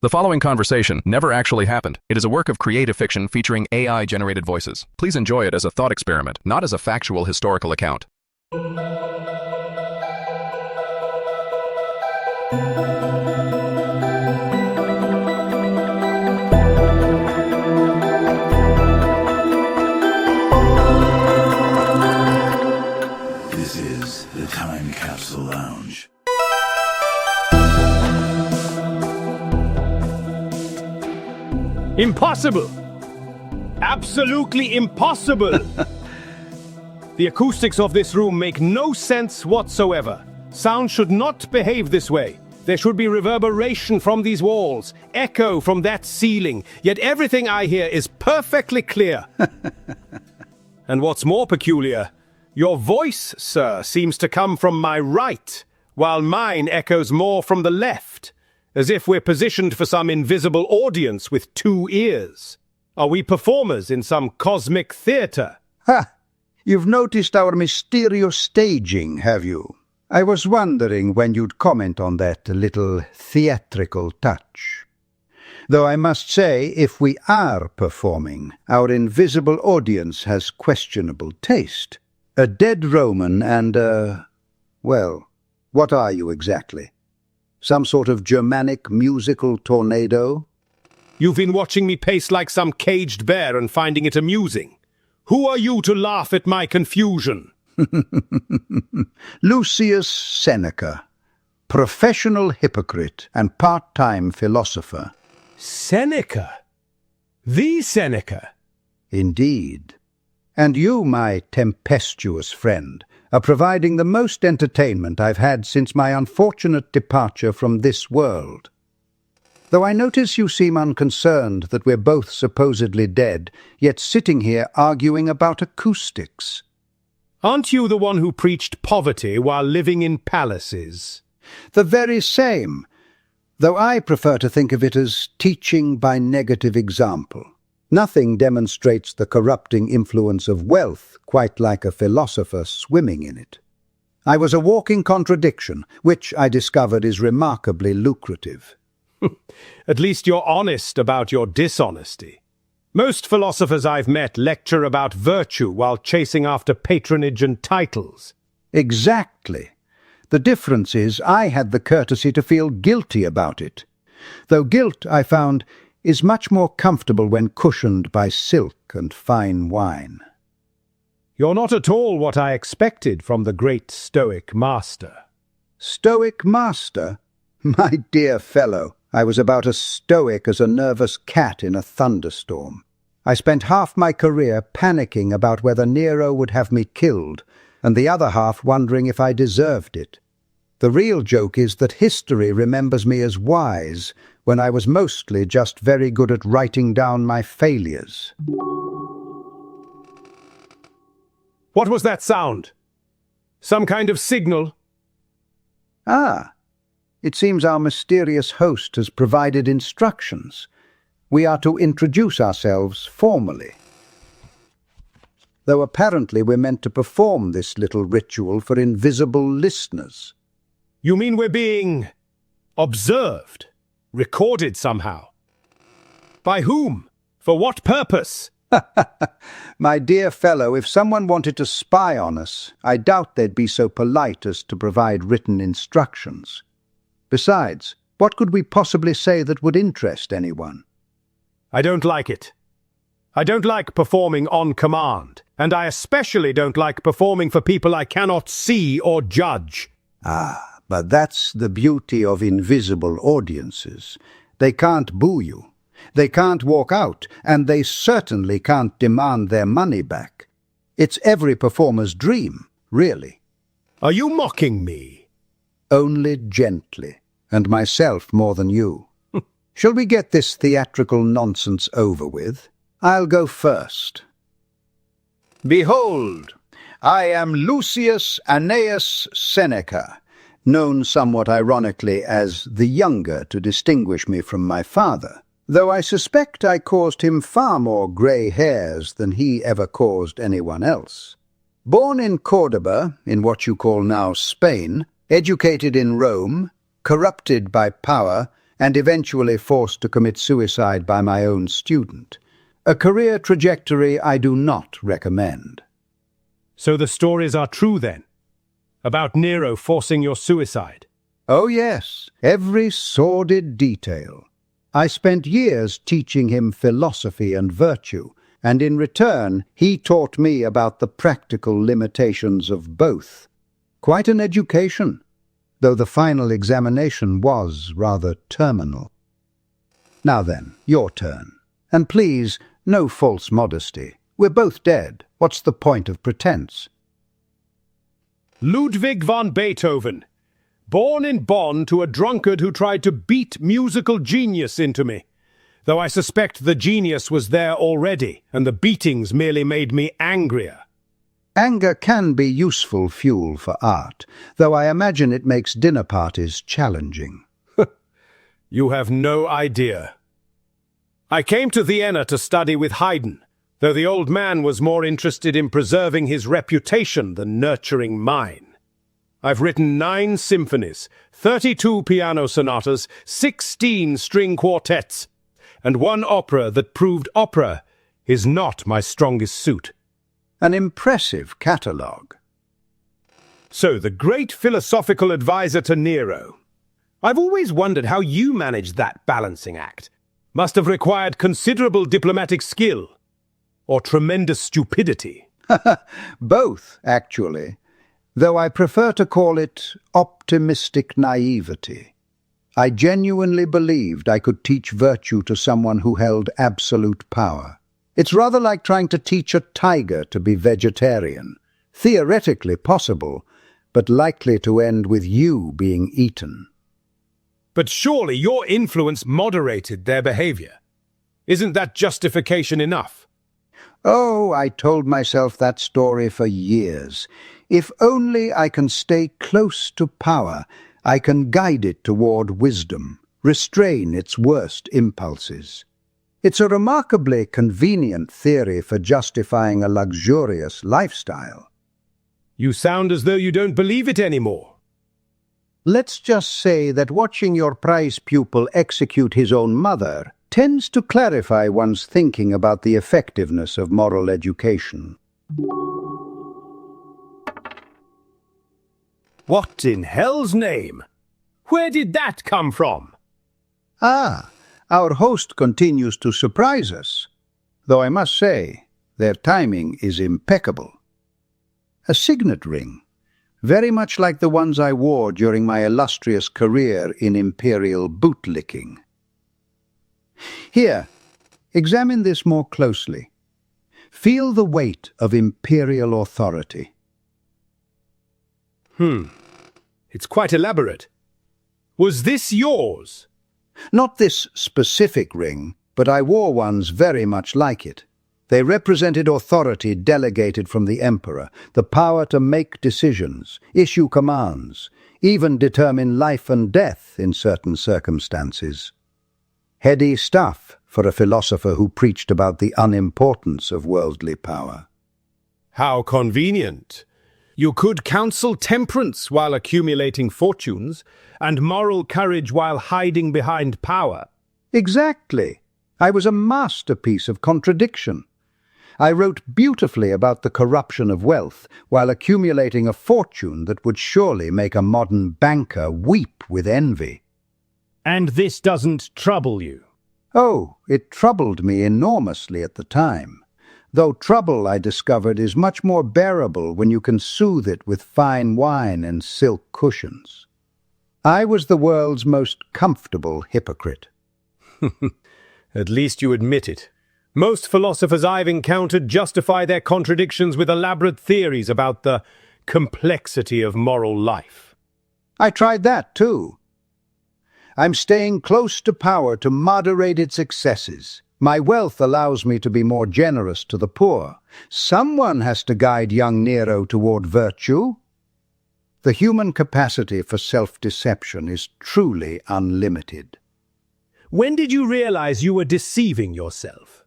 The following conversation never actually happened. It is a work of creative fiction featuring AI-generated voices. Please enjoy it as a thought experiment, not as a factual historical account. This is the Time Capsule Lounge. Impossible! Absolutely impossible! The acoustics of this room make no sense whatsoever. Sound should not behave this way. There should be reverberation from these walls, echo from that ceiling, yet everything I hear is perfectly clear. And what's more peculiar, your voice, sir, seems to come from my right, while mine echoes more from the left. As if we're positioned for some invisible audience with two ears. Are we performers in some cosmic theatre? Ha! You've noticed our mysterious staging, have you? I was wondering when you'd comment on that little theatrical touch. Though I must say, if we are performing, our invisible audience has questionable taste. A dead Roman and well, what are you exactly? Some sort of Germanic musical tornado? You've been watching me pace like some caged bear and finding it amusing. Who are you to laugh at my confusion? Lucius Seneca, professional hypocrite and part-time philosopher. Seneca? The Seneca? Indeed. And you, my tempestuous friend, are providing the most entertainment I've had since my unfortunate departure from this world. Though I notice you seem unconcerned that we're both supposedly dead, yet sitting here arguing about acoustics. Aren't you the one who preached poverty while living in palaces? The very same, though I prefer to think of it as teaching by negative example. Nothing demonstrates the corrupting influence of wealth quite like a philosopher swimming in it. I was a walking contradiction, which I discovered is remarkably lucrative. At least you're honest about your dishonesty. Most philosophers I've met lecture about virtue while chasing after patronage and titles. Exactly. The difference is I had the courtesy to feel guilty about it. Though guilt, I found, is much more comfortable when cushioned by silk and fine wine. You're not at all what I expected from the great Stoic master. Stoic master? My dear fellow, I was about as stoic as a nervous cat in a thunderstorm. I spent half my career panicking about whether Nero would have me killed, and the other half wondering if I deserved it. The real joke is that history remembers me as wise, when I was mostly just very good at writing down my failures. What was that sound? Some kind of signal? Ah, it seems our mysterious host has provided instructions. We are to introduce ourselves formally. Though apparently we're meant to perform this little ritual for invisible listeners. You mean we're being observed? Recorded somehow? By whom? For what purpose? My dear fellow, if someone wanted to spy on us, I doubt they'd be so polite as to provide written instructions. Besides, what could we possibly say that would interest anyone? I don't like it. I don't like performing on command, and I especially don't like performing for people I cannot see or judge. Ah, but that's the beauty of invisible audiences. They can't boo you. They can't walk out, and they certainly can't demand their money back. It's every performer's dream, really. Are you mocking me? Only gently, and myself more than you. Shall we get this theatrical nonsense over with? I'll go first. Behold, I am Lucius Annaeus Seneca, known somewhat ironically as the younger to distinguish me from my father, though I suspect I caused him far more grey hairs than he ever caused anyone else. Born in Cordoba, in what you call now Spain, educated in Rome, corrupted by power, and eventually forced to commit suicide by my own student. A career trajectory I do not recommend. So the stories are true then? About Nero forcing your suicide? Oh yes, every sordid detail. I spent years teaching him philosophy and virtue, and in return he taught me about the practical limitations of both. Quite an education, though the final examination was rather terminal. Now then, your turn. And please, no false modesty. We're both dead. What's the point of pretense? Ludwig van Beethoven. Born in Bonn to a drunkard who tried to beat musical genius into me. Though I suspect the genius was there already, and the beatings merely made me angrier. Anger can be useful fuel for art, though I imagine it makes dinner parties challenging. You have no idea. I came to Vienna to study with Haydn, though the old man was more interested in preserving his reputation than nurturing mine. I've written 9 symphonies, 32 piano sonatas, 16 string quartets, and 1 opera that proved opera is not my strongest suit. An impressive catalogue. So, the great philosophical advisor to Nero. I've always wondered how you managed that balancing act. Must have required considerable diplomatic skill. Or tremendous stupidity. Both, actually, though I prefer to call it optimistic naivety. I genuinely believed I could teach virtue to someone who held absolute power. It's rather like trying to teach a tiger to be vegetarian. Theoretically possible, but likely to end with you being eaten. But surely your influence moderated their behavior. Isn't that justification enough? Oh, I told myself that story for years. If only I can stay close to power, I can guide it toward wisdom, restrain its worst impulses. It's a remarkably convenient theory for justifying a luxurious lifestyle. You sound as though you don't believe it anymore. Let's just say that watching your prize pupil execute his own mother tends to clarify one's thinking about the effectiveness of moral education. What in hell's name? Where did that come from? Ah, our host continues to surprise us, though I must say, their timing is impeccable. A signet ring, very much like the ones I wore during my illustrious career in imperial bootlicking. Here, examine this more closely. Feel the weight of imperial authority. It's quite elaborate. Was this yours? Not this specific ring, but I wore ones very much like it. They represented authority delegated from the emperor, the power to make decisions, issue commands, even determine life and death in certain circumstances. Heady stuff for a philosopher who preached about the unimportance of worldly power. How convenient. You could counsel temperance while accumulating fortunes, and moral courage while hiding behind power. Exactly. I was a masterpiece of contradiction. I wrote beautifully about the corruption of wealth while accumulating a fortune that would surely make a modern banker weep with envy. And this doesn't trouble you? Oh, it troubled me enormously at the time. Though trouble, I discovered, is much more bearable when you can soothe it with fine wine and silk cushions. I was the world's most comfortable hypocrite. At least you admit it. Most philosophers I've encountered justify their contradictions with elaborate theories about the complexity of moral life. I tried that too. I'm staying close to power to moderate its excesses. My wealth allows me to be more generous to the poor. Someone has to guide young Nero toward virtue. The human capacity for self-deception is truly unlimited. When did you realize you were deceiving yourself?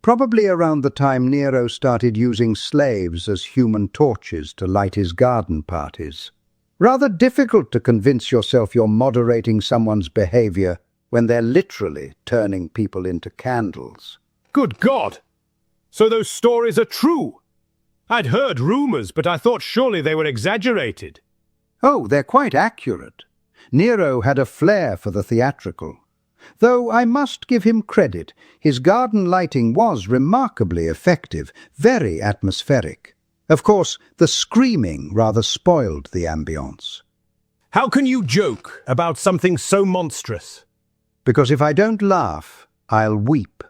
Probably around the time Nero started using slaves as human torches to light his garden parties. Rather difficult to convince yourself you're moderating someone's behavior when they're literally turning people into candles. Good God! So those stories are true? I'd heard rumors, but I thought surely they were exaggerated. Oh, they're quite accurate. Nero had a flair for the theatrical. Though I must give him credit, his garden lighting was remarkably effective, very atmospheric. Of course, the screaming rather spoiled the ambience. How can you joke about something so monstrous? Because if I don't laugh, I'll weep,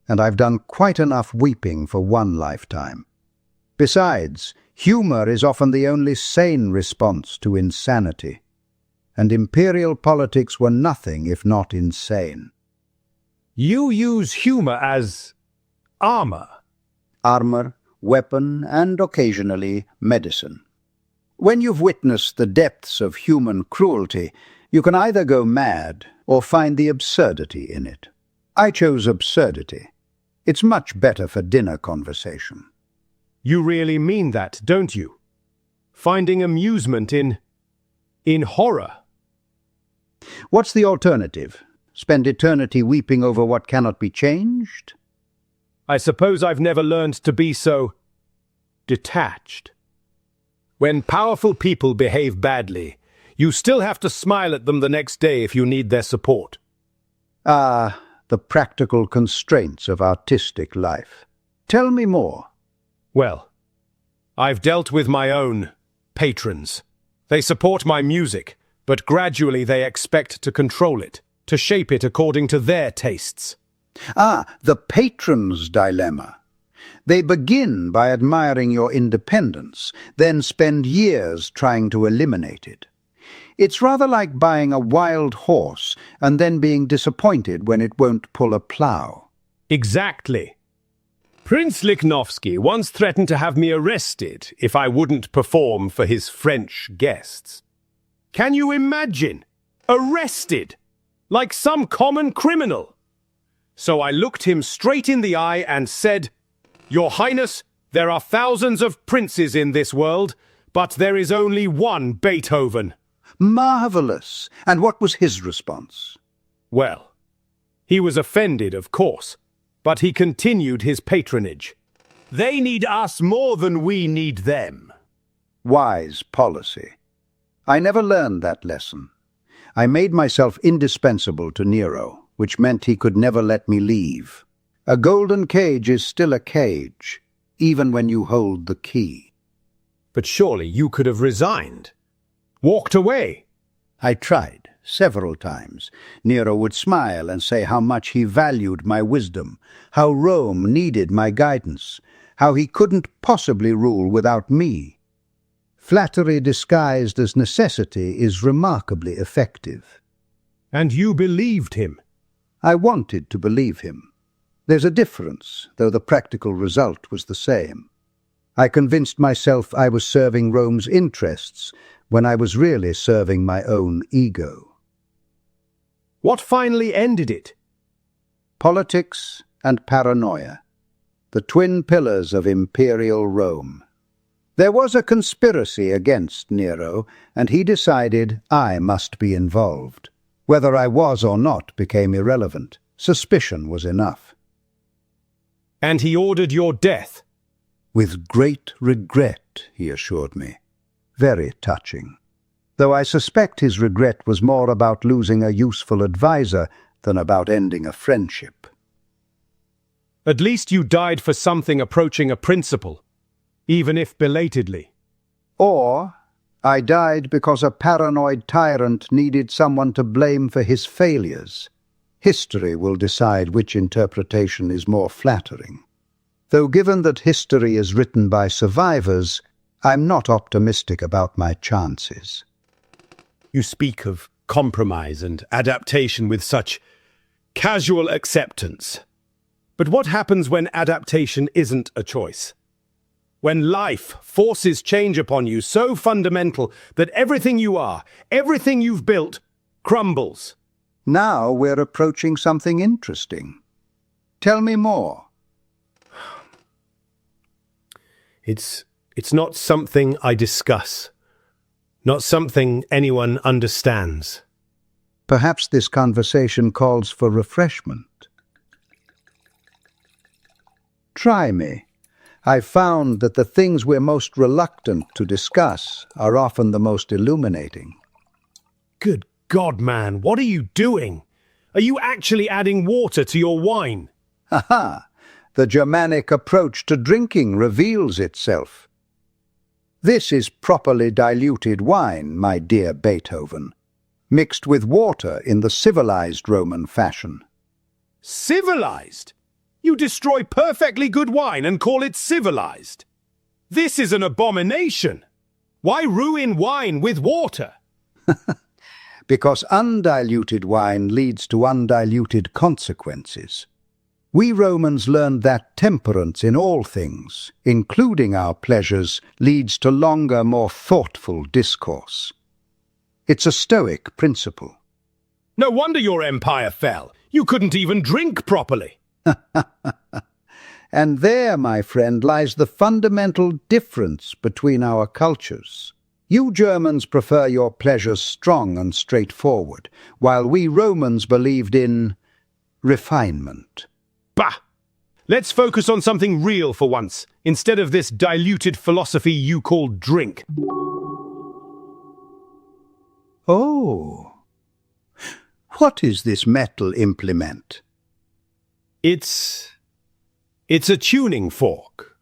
and I've done quite enough weeping for one lifetime. Besides, humour is often the only sane response to insanity. And imperial politics were nothing if not insane. You use humour as armour. Armour, weapon, and occasionally medicine. When you've witnessed the depths of human cruelty, you can either go mad or find the absurdity in it. I chose absurdity. It's much better for dinner conversation. You really mean that, don't you? Finding amusement in horror. What's the alternative? Spend eternity weeping over what cannot be changed? I suppose I've never learned to be so detached. When powerful people behave badly, you still have to smile at them the next day if you need their support. Ah, the practical constraints of artistic life. Tell me more. Well, I've dealt with my own patrons. They support my music, but gradually they expect to control it, to shape it according to their tastes. Ah, the patron's dilemma. They begin by admiring your independence, then spend years trying to eliminate it. It's rather like buying a wild horse and then being disappointed when it won't pull a plough. Exactly. Prince Lichnowsky once threatened to have me arrested if I wouldn't perform for his French guests. Can you imagine? Arrested! Like some common criminal. So I looked him straight in the eye and said, "Your Highness, there are thousands of princes in this world, but there is only one Beethoven." Marvelous! And what was his response? Well, he was offended, of course, but he continued his patronage. They need us more than we need them. Wise policy. I never learned that lesson. I made myself indispensable to Nero, which meant he could never let me leave. A golden cage is still a cage, even when you hold the key. But surely you could have resigned. Walked away. I tried, several times. Nero would smile and say how much he valued my wisdom, how Rome needed my guidance, how he couldn't possibly rule without me. Flattery disguised as necessity is remarkably effective. And you believed him? I wanted to believe him. There's a difference, though the practical result was the same. I convinced myself I was serving Rome's interests when I was really serving my own ego. What finally ended it? Politics and paranoia, the twin pillars of imperial Rome. There was a conspiracy against Nero, and he decided I must be involved. Whether I was or not became irrelevant. Suspicion was enough. And he ordered your death? With great regret, he assured me. Very touching. Though I suspect his regret was more about losing a useful advisor than about ending a friendship. At least you died for something approaching a principle, even if belatedly. Or I died because a paranoid tyrant needed someone to blame for his failures. History will decide which interpretation is more flattering. Though given that history is written by survivors, I'm not optimistic about my chances. You speak of compromise and adaptation with such casual acceptance. But what happens when adaptation isn't a choice? When life forces change upon you so fundamental that everything you are, everything you've built, crumbles. Now we're approaching something interesting. Tell me more. It's not something I discuss. Not something anyone understands. Perhaps this conversation calls for refreshment. Try me. I've found that the things we're most reluctant to discuss are often the most illuminating. Good God, man, what are you doing? Are you actually adding water to your wine? Ha! The Germanic approach to drinking reveals itself. This is properly diluted wine, my dear Beethoven, mixed with water in the civilized Roman fashion. Civilized? You destroy perfectly good wine and call it civilized? This is an abomination. Why ruin wine with water? Because undiluted wine leads to undiluted consequences. We Romans learned that temperance in all things, including our pleasures, leads to longer, more thoughtful discourse. It's a Stoic principle. No wonder your empire fell. You couldn't even drink properly. And there, my friend, lies the fundamental difference between our cultures. You Germans prefer your pleasures strong and straightforward, while we Romans believed in refinement. Bah! Let's focus on something real for once, instead of this diluted philosophy you call drink. Oh. What is this metal implement? It's a tuning fork.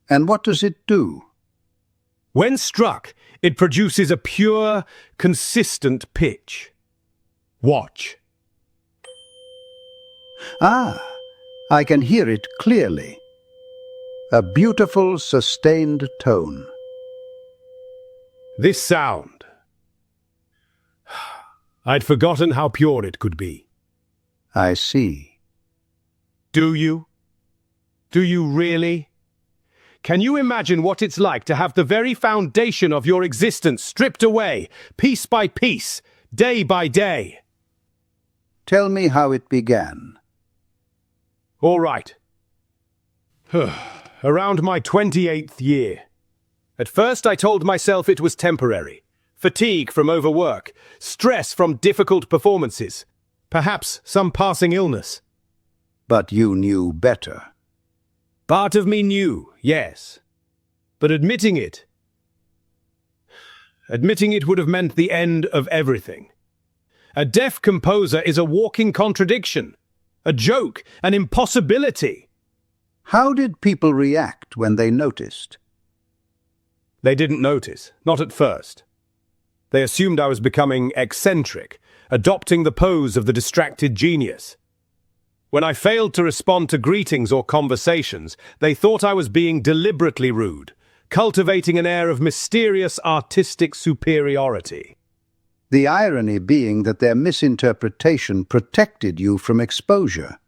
And what does it do? When struck, it produces a pure, consistent pitch. Watch. Ah, I can hear it clearly. A beautiful, sustained tone. This sound. I'd forgotten how pure it could be. I see. Do you? Do you really? Can you imagine what it's like to have the very foundation of your existence stripped away, piece by piece, day by day? Tell me how it began. All right. Around my 28th year. At first I told myself it was temporary. Fatigue from overwork, stress from difficult performances, perhaps some passing illness. But you knew better. Part of me knew, yes. But admitting it would have meant the end of everything. A deaf composer is a walking contradiction, a joke, an impossibility. How did people react when they noticed? They didn't notice, not at first. They assumed I was becoming eccentric, adopting the pose of the distracted genius. When I failed to respond to greetings or conversations, they thought I was being deliberately rude, cultivating an air of mysterious artistic superiority. The irony being that their misinterpretation protected you from exposure.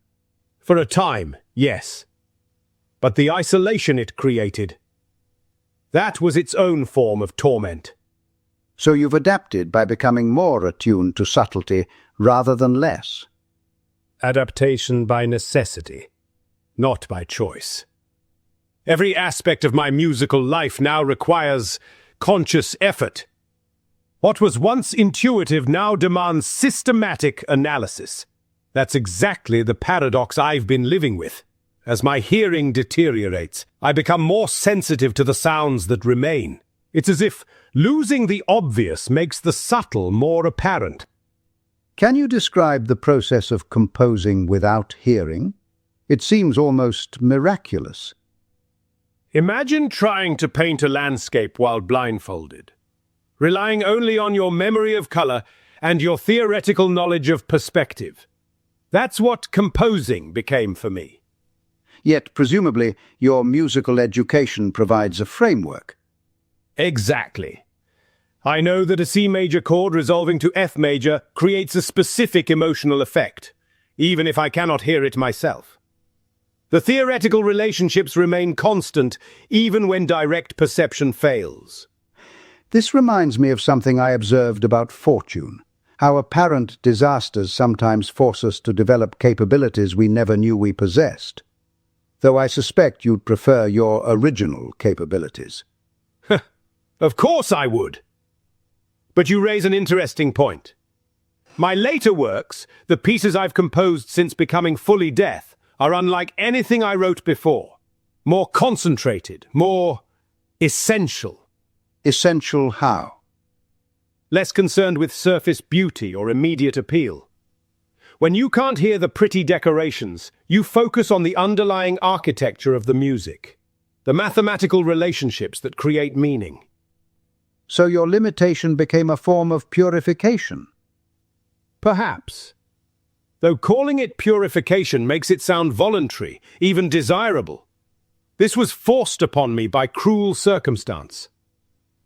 For a time, yes. But the isolation it created, that was its own form of torment. So you've adapted by becoming more attuned to subtlety rather than less. Adaptation by necessity, not by choice. Every aspect of my musical life now requires conscious effort. What was once intuitive now demands systematic analysis. That's exactly the paradox I've been living with. As my hearing deteriorates, I become more sensitive to the sounds that remain. It's as if losing the obvious makes the subtle more apparent. Can you describe the process of composing without hearing? It seems almost miraculous. Imagine trying to paint a landscape while blindfolded, relying only on your memory of color and your theoretical knowledge of perspective. That's what composing became for me. Yet, presumably, your musical education provides a framework. Exactly. I know that a C major chord resolving to F major creates a specific emotional effect, even if I cannot hear it myself. The theoretical relationships remain constant, even when direct perception fails. This reminds me of something I observed about fortune, how apparent disasters sometimes force us to develop capabilities we never knew we possessed. Though I suspect you'd prefer your original capabilities. Of course I would. But you raise an interesting point. My later works, the pieces I've composed since becoming fully deaf, are unlike anything I wrote before. More concentrated, more essential. Essential how? Less concerned with surface beauty or immediate appeal. When you can't hear the pretty decorations, you focus on the underlying architecture of the music, the mathematical relationships that create meaning. So your limitation became a form of purification? Perhaps. Though calling it purification makes it sound voluntary, even desirable. This was forced upon me by cruel circumstance.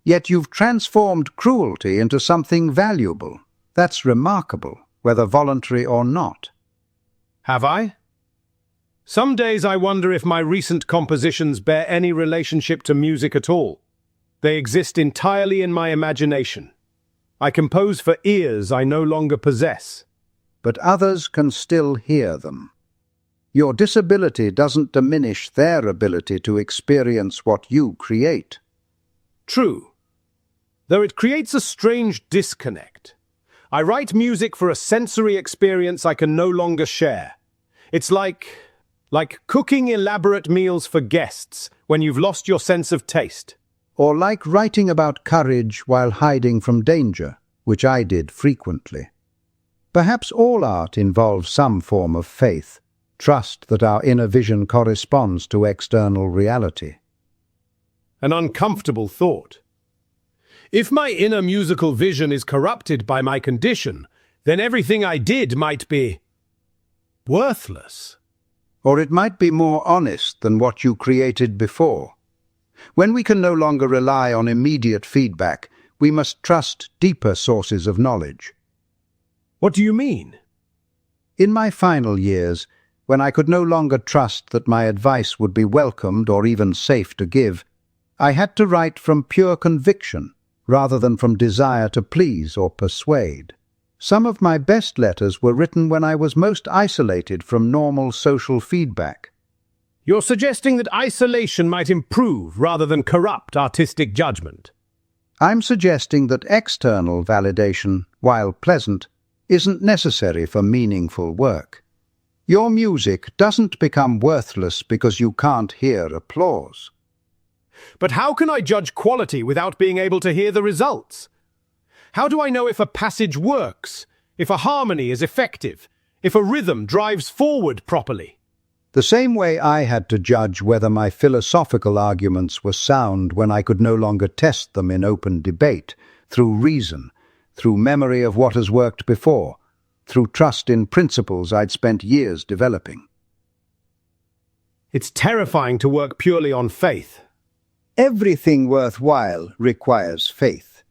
Yet you've transformed cruelty into something valuable. That's remarkable, whether voluntary or not. Have I? Some days I wonder if my recent compositions bear any relationship to music at all. They exist entirely in my imagination. I compose for ears I no longer possess. But others can still hear them. Your disability doesn't diminish their ability to experience what you create. True. Though it creates a strange disconnect. I write music for a sensory experience I can no longer share. It's like cooking elaborate meals for guests when you've lost your sense of taste. Or like writing about courage while hiding from danger, which I did frequently. Perhaps all art involves some form of faith, trust that our inner vision corresponds to external reality. An uncomfortable thought. If my inner musical vision is corrupted by my condition, then everything I did might be worthless. Or it might be more honest than what you created before. When we can no longer rely on immediate feedback, we must trust deeper sources of knowledge. What do you mean? In my final years, when I could no longer trust that my advice would be welcomed or even safe to give, I had to write from pure conviction rather than from desire to please or persuade. Some of my best letters were written when I was most isolated from normal social feedback. You're suggesting that isolation might improve rather than corrupt artistic judgment. I'm suggesting that external validation, while pleasant, isn't necessary for meaningful work. Your music doesn't become worthless because you can't hear applause. But how can I judge quality without being able to hear the results? How do I know if a passage works, if a harmony is effective, if a rhythm drives forward properly? The same way I had to judge whether my philosophical arguments were sound when I could no longer test them in open debate, through reason, through memory of what has worked before, through trust in principles I'd spent years developing. It's terrifying to work purely on faith. Everything worthwhile requires faith.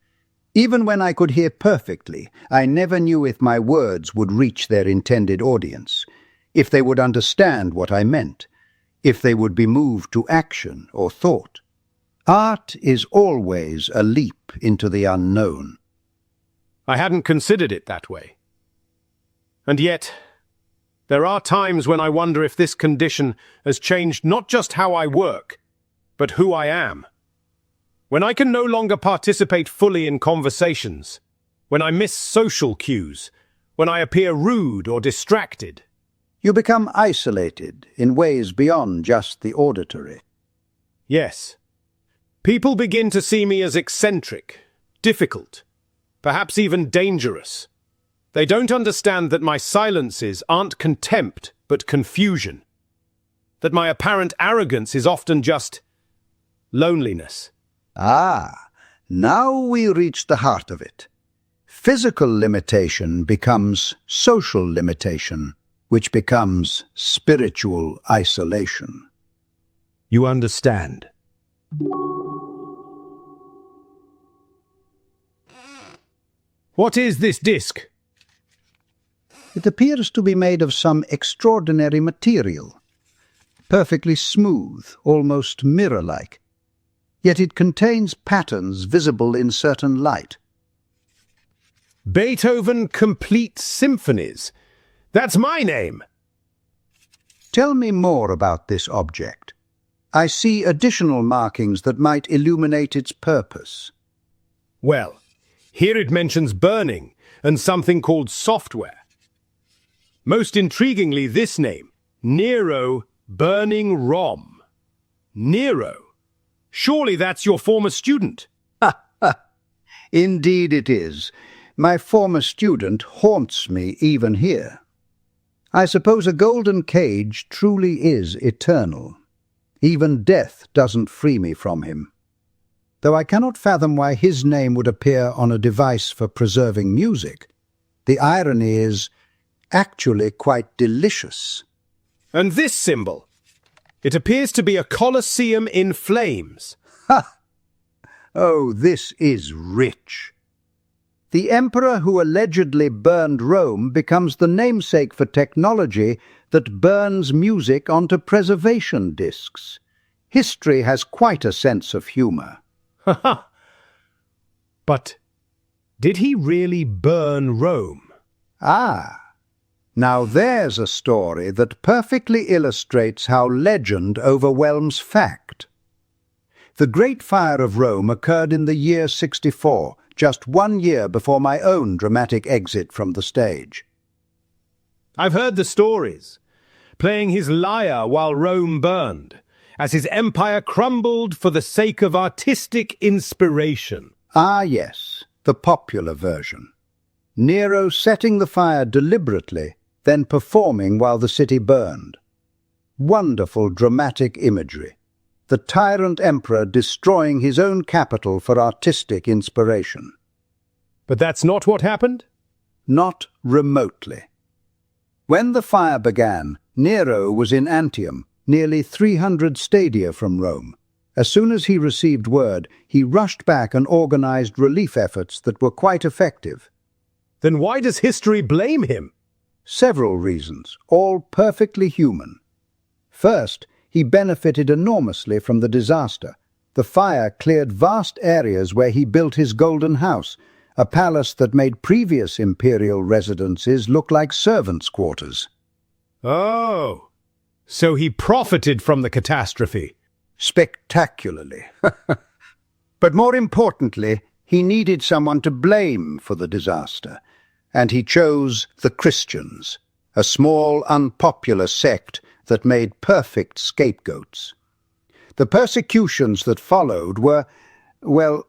Even when I could hear perfectly, I never knew if my words would reach their intended audience, if they would understand what I meant, if they would be moved to action or thought. Art is always a leap into the unknown. I hadn't considered it that way. And yet, there are times when I wonder if this condition has changed not just how I work, but who I am. When I can no longer participate fully in conversations, when I miss social cues, when I appear rude or distracted. You become isolated in ways beyond just the auditory. Yes. People begin to see me as eccentric, difficult, perhaps even dangerous. They don't understand that my silences aren't contempt, but confusion. That my apparent arrogance is often just loneliness. Ah, now we reach the heart of it. Physical limitation becomes social limitation, which becomes spiritual isolation. You understand. What is this disc? It appears to be made of some extraordinary material, perfectly smooth, almost mirror-like. Yet it contains patterns visible in certain light. Beethoven Complete Symphonies. That's my name. Tell me more about this object. I see additional markings that might illuminate its purpose. Well, here it mentions burning, and something called software. Most intriguingly, this name, Nero Burning Rome. Nero? Surely that's your former student. Indeed it is. My former student haunts me even here. I suppose a golden cage truly is eternal. Even death doesn't free me from him. Though I cannot fathom why his name would appear on a device for preserving music. The irony is actually quite delicious. And this symbol? It appears to be a colosseum in flames. Ha! Oh, this is rich. The emperor who allegedly burned Rome becomes the namesake for technology that burns music onto preservation discs. History has quite a sense of humor. But did he really burn Rome? Ah, now there's a story that perfectly illustrates how legend overwhelms fact. The Great Fire of Rome occurred in the year 64, just 1 year before my own dramatic exit from the stage. I've heard the stories. Playing his lyre while Rome burned, as his empire crumbled for the sake of artistic inspiration. Ah, yes, the popular version. Nero setting the fire deliberately, then performing while the city burned. Wonderful dramatic imagery. The tyrant emperor destroying his own capital for artistic inspiration. But that's not what happened? Not remotely. When the fire began, Nero was in Antium, nearly 300 stadia from Rome. As soon as he received word, he rushed back and organized relief efforts that were quite effective. Then why does history blame him? Several reasons, all perfectly human. First, he benefited enormously from the disaster. The fire cleared vast areas where he built his golden house, a palace that made previous imperial residences look like servants' quarters. Oh, so he profited from the catastrophe. Spectacularly. But more importantly, he needed someone to blame for the disaster, and he chose the Christians, a small, unpopular sect that made perfect scapegoats. The persecutions that followed were, well,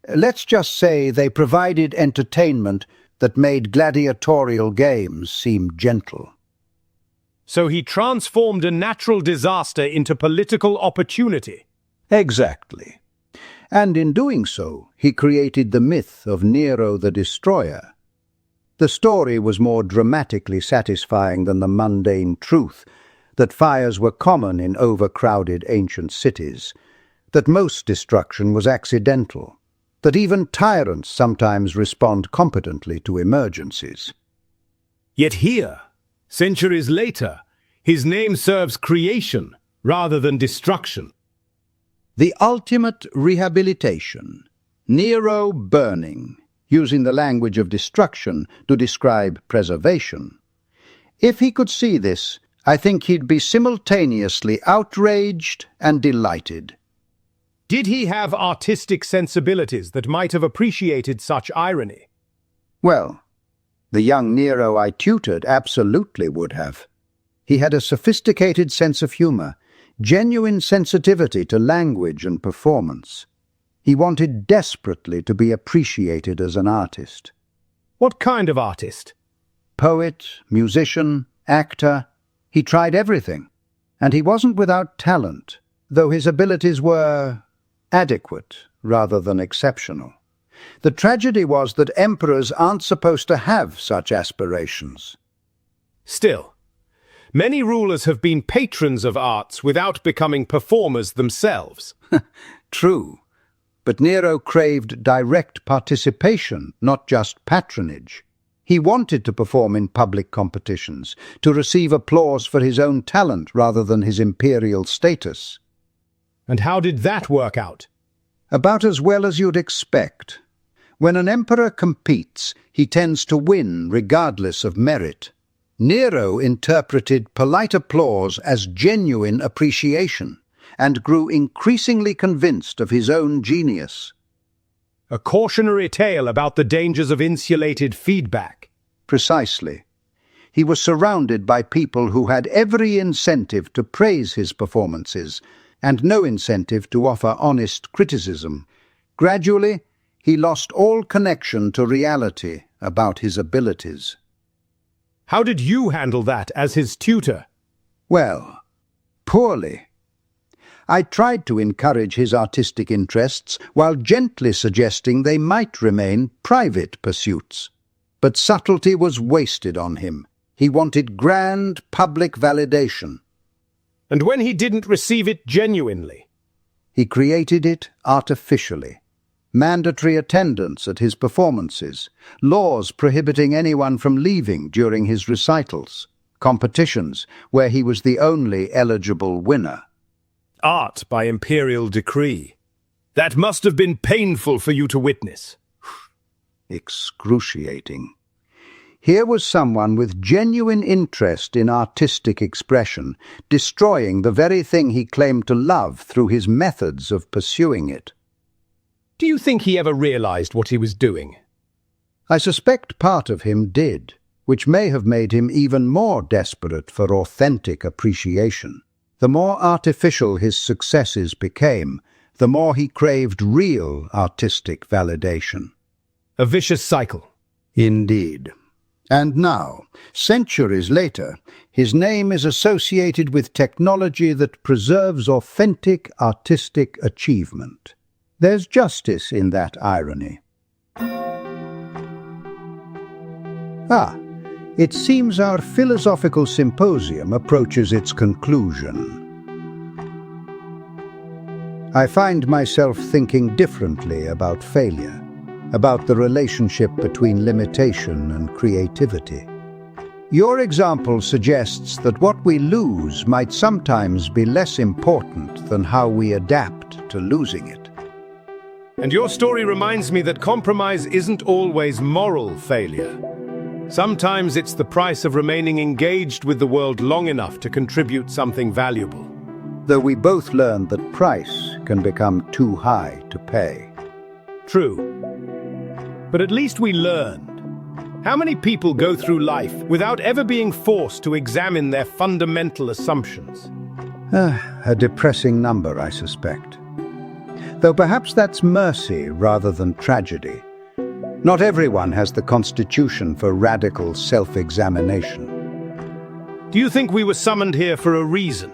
let's just say they provided entertainment that made gladiatorial games seem gentle. So he transformed a natural disaster into political opportunity. Exactly. And in doing so, he created the myth of Nero the Destroyer. The story was more dramatically satisfying than the mundane truth that fires were common in overcrowded ancient cities, that most destruction was accidental, that even tyrants sometimes respond competently to emergencies. Yet here, centuries later, his name serves creation rather than destruction. The ultimate rehabilitation, Nero burning, using the language of destruction to describe preservation. If he could see this, I think he'd be simultaneously outraged and delighted. Did he have artistic sensibilities that might have appreciated such irony? Well, the young Nero I tutored absolutely would have. He had a sophisticated sense of humor, genuine sensitivity to language and performance. He wanted desperately to be appreciated as an artist. What kind of artist? Poet, musician, actor. He tried everything. And he wasn't without talent, though his abilities were adequate rather than exceptional. The tragedy was that emperors aren't supposed to have such aspirations. Still, many rulers have been patrons of arts without becoming performers themselves. True. But Nero craved direct participation, not just patronage. He wanted to perform in public competitions, to receive applause for his own talent rather than his imperial status. And how did that work out? About as well as you'd expect. When an emperor competes, he tends to win regardless of merit. Nero interpreted polite applause as genuine appreciation, and grew increasingly convinced of his own genius. A cautionary tale about the dangers of insulated feedback. Precisely. He was surrounded by people who had every incentive to praise his performances and no incentive to offer honest criticism. Gradually, he lost all connection to reality about his abilities. How did you handle that as his tutor? Well, poorly. I tried to encourage his artistic interests while gently suggesting they might remain private pursuits. But subtlety was wasted on him. He wanted grand public validation. And when he didn't receive it genuinely? He created it artificially. Mandatory attendance at his performances, laws prohibiting anyone from leaving during his recitals, competitions where he was the only eligible winner. Art by imperial decree. That must have been painful for you to witness. Excruciating. Here was someone with genuine interest in artistic expression, destroying the very thing he claimed to love through his methods of pursuing it. Do you think he ever realized what he was doing? I suspect part of him did, which may have made him even more desperate for authentic appreciation. The more artificial his successes became, the more he craved real artistic validation. A vicious cycle. Indeed. And now, centuries later, his name is associated with technology that preserves authentic artistic achievement. There's justice in that irony. It seems our philosophical symposium approaches its conclusion. I find myself thinking differently about failure, about the relationship between limitation and creativity. Your example suggests that what we lose might sometimes be less important than how we adapt to losing it. And your story reminds me that compromise isn't always moral failure. Sometimes it's the price of remaining engaged with the world long enough to contribute something valuable. Though we both learned that price can become too high to pay. True. But at least we learned. How many people go through life without ever being forced to examine their fundamental assumptions? A depressing number, I suspect. Though perhaps that's mercy rather than tragedy. Not everyone has the constitution for radical self-examination. Do you think we were summoned here for a reason?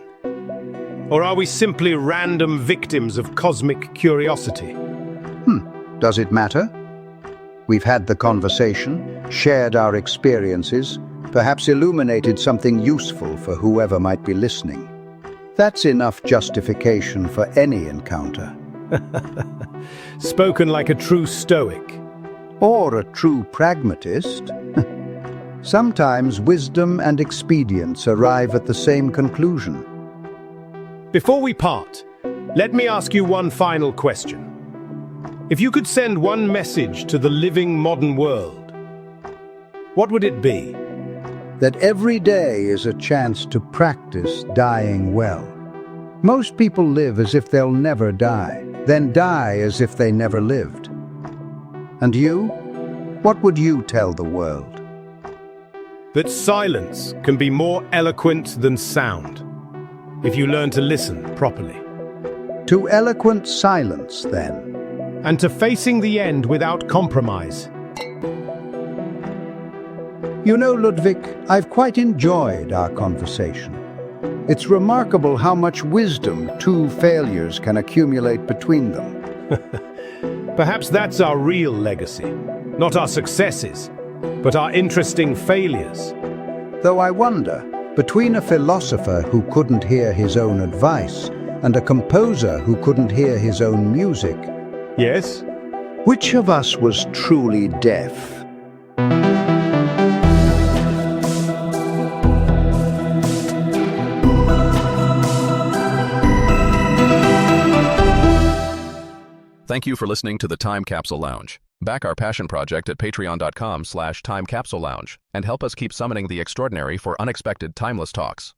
Or are we simply random victims of cosmic curiosity? Does it matter? We've had the conversation, shared our experiences, perhaps illuminated something useful for whoever might be listening. That's enough justification for any encounter. Spoken like a true Stoic. Or a true pragmatist. Sometimes wisdom and expedience arrive at the same conclusion. Before we part, let me ask you one final question. If you could send one message to the living modern world, what would it be? That every day is a chance to practice dying well. Most people live as if they'll never die, then die as if they never lived. And you? What would you tell the world? That silence can be more eloquent than sound, if you learn to listen properly. To eloquent silence, then. And to facing the end without compromise. You know, Ludwig, I've quite enjoyed our conversation. It's remarkable how much wisdom two failures can accumulate between them. Perhaps that's our real legacy. Not our successes, but our interesting failures. Though I wonder, between a philosopher who couldn't hear his own advice and a composer who couldn't hear his own music, yes? Which of us was truly deaf? Thank you for listening to the Time Capsule Lounge. Back our passion project at patreon.com/timecapsulelounge and help us keep summoning the extraordinary for unexpected timeless talks.